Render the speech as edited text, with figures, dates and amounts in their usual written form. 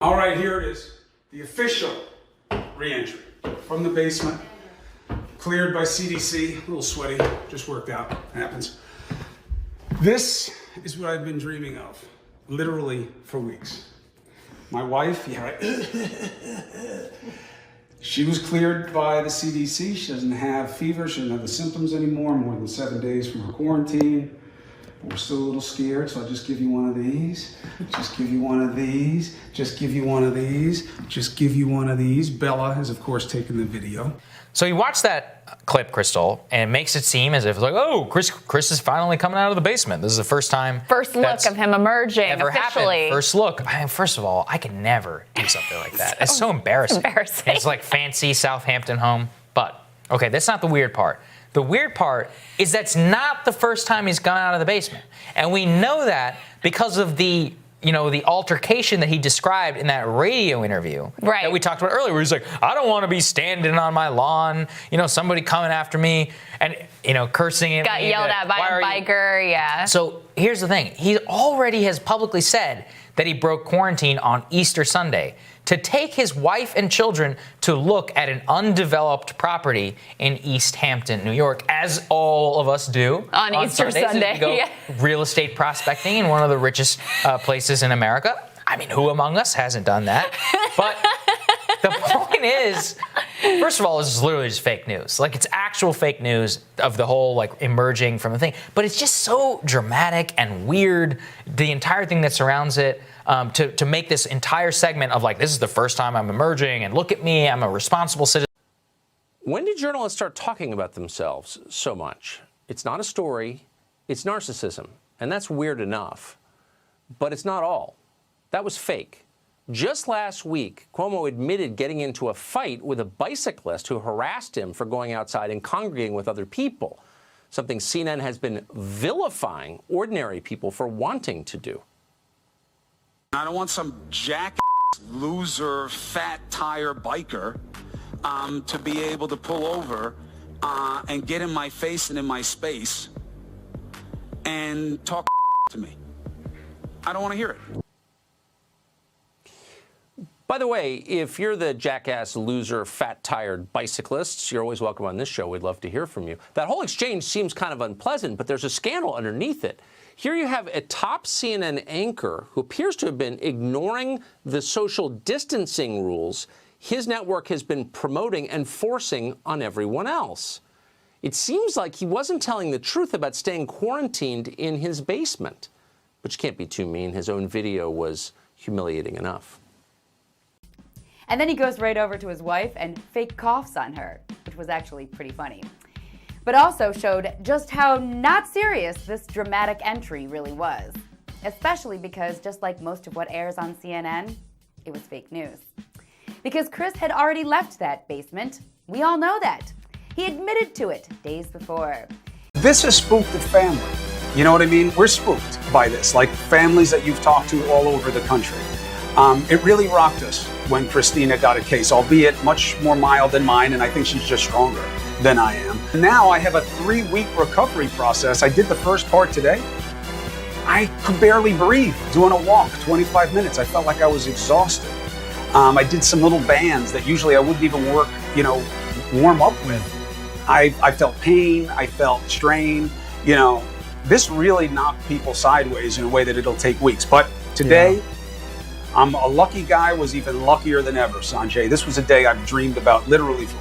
All right, here it is. The official re-entry from the basement. Cleared by CDC. A little sweaty. Just worked out. Happens. This is what I've been dreaming of, literally for weeks. My wife, she was cleared by the CDC. She doesn't have fever. She doesn't have the symptoms anymore, more than 7 days from her quarantine. We're still a little scared, so I'll just give you one of these. Just give you one of these. Just give you one of these. Just give you one of these. Bella has, of course, taken the video. So you watch that clip, Crystal, and it makes it seem as if it's like, oh, Chris is finally coming out of the basement. This is the first time. First look of him emerging ever officially. Happened. First look. I mean, first of all, I could never do something like that. It's so embarrassing. It's like fancy Southampton home. But, okay, that's not the weird part. The weird part is that's not the first time he's gone out of the basement. And we know that because of the altercation that he described in that radio interview that we talked about earlier, where he's like, I don't want to be standing on my lawn, somebody coming after me and, cursing at me. Got yelled at by a biker, yeah. So here's the thing. He already has publicly said that he broke quarantine on Easter Sunday to take his wife and children to look at an undeveloped property in East Hampton, New York, as all of us do on Easter Sunday. We go real estate prospecting in one of the richest places in America. I mean, who among us hasn't done that? But the point is, first of all, this is literally just fake news. Like, it's actual fake news of the whole, emerging from the thing. But it's just so dramatic and weird, the entire thing that surrounds it, to make this entire segment of, this is the first time I'm emerging, and look at me, I'm a responsible citizen. When did journalists start talking about themselves so much? It's not a story, it's narcissism. And that's weird enough. But it's not all. That was fake. Just last week, Cuomo admitted getting into a fight with a bicyclist who harassed him for going outside and congregating with other people, something CNN has been vilifying ordinary people for wanting to do. I don't want some jackass, loser, fat tire biker to be able to pull over and get in my face and in my space and talk to me. I don't want to hear it. By the way, if you're the jackass, loser, fat-tired bicyclists, you're always welcome on this show. We'd love to hear from you. That whole exchange seems kind of unpleasant, but there's a scandal underneath it. Here you have a top CNN anchor who appears to have been ignoring the social distancing rules his network has been promoting and forcing on everyone else. It seems like he wasn't telling the truth about staying quarantined in his basement. But you can't be too mean. His own video was humiliating enough. And then he goes right over to his wife and fake coughs on her, which was actually pretty funny. But also showed just how not serious this dramatic entry really was. Especially because, just like most of what airs on CNN, it was fake news. Because Chris had already left that basement. We all know that. He admitted to it days before. This has spooked the family. You know what I mean? We're spooked by this, like families that you've talked to all over the country. It really rocked us when Christina got a case, albeit much more mild than mine, and I think she's just stronger than I am. Now I have a 3-week recovery process. I did the first part today. I could barely breathe doing a walk, 25 minutes. I felt like I was exhausted. I did some little bands that usually I wouldn't even warm up with. I felt pain, I felt strain. This really knocked people sideways in a way that it'll take weeks. But today, I'm a lucky guy, was even luckier than ever, Sanjay. This was a day I've dreamed about literally for